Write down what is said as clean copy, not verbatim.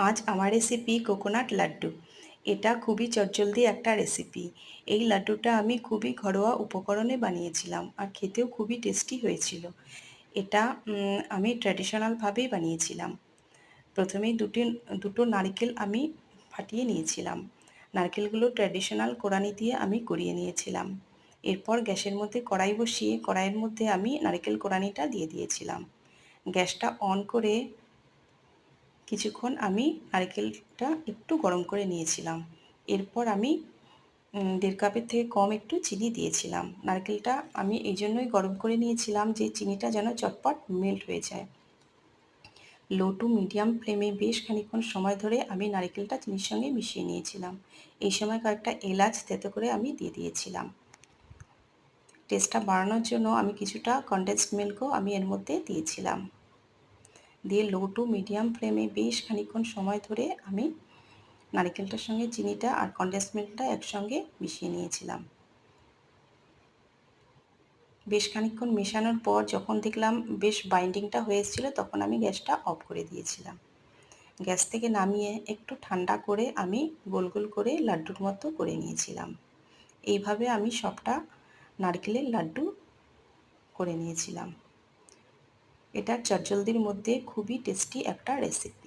আজ আমার recipe coconut laddu. এটা খুবই চটজলদি একটা রেসিপি। এই লাড্ডুটা আমি খুবই ঘরোয়া উপকরণে বানিয়েছিলাম আর খেতেও খুবই টেস্টি হয়েছিল। এটা আমি ট্র্যাডিশনালভাবেই বানিয়েছিলাম। প্রথমেই দুটো নারকেল আমি ফাটিয়ে নিয়েছিলাম। নারকেলগুলো ট্র্যাডিশনাল কোরানি দিয়ে আমি কুড়িয়ে নিয়েছিলাম। এরপর গ্যাসের মধ্যে কড়াই বসিয়ে কড়াইয়ের মধ্যে আমি নারকেল কোরানিটা দিয়ে দিয়েছিলাম। গ্যাসটা অন করে কিছুক্ষণ আমি নারকেলটা একটু গরম করে নিয়েছিলাম। এরপর আমি 1.5 কাপের থেকে কম একটু চিনি দিয়েছিলাম। নারকেলটা আমি এই জন্যই গরম করে নিয়েছিলাম যে চিনিটা যেন চটপট মেল্ট হয়ে যায়। লো টু মিডিয়াম ফ্লেমে বেশ খানিকক্ষণ সময় ধরে আমি নারকেলটা চিনির সঙ্গে মিশিয়ে নিয়েছিলাম। এই সময় কয়েকটা এলাচ থেতো করে আমি দিয়ে দিয়েছিলাম। টেস্টটা বাড়ানোর জন্য আমি কিছুটা কনডেন্সড মিল্কও আমি এর মধ্যে দিয়েছিলাম। দিয়ে লো টু মিডিয়াম ফ্লেমে বেশ খানিকক্ষণ সময় ধরে আমি নারকেলটার সঙ্গে চিনিটা আর কনডেন্সড মিল্কটা একসঙ্গে মিশিয়ে নিয়েছিলাম। বেশ খানিকক্ষণ মেশানোর পর যখন দেখলাম বেশ বাইন্ডিংটা হয়ে এসেছিল তখন আমি গ্যাসটা অফ করে দিয়েছিলাম। গ্যাস থেকে নামিয়ে একটু ঠান্ডা করে আমি গোল গোল করে লাড্ডুর মতো করে নিয়েছিলাম। এইভাবে আমি সবটা নারকেলের লাড্ডু করে নিয়েছিলাম। এটা চটজলদির মধ্যে খুবই টেস্টি একটা রেসিপি।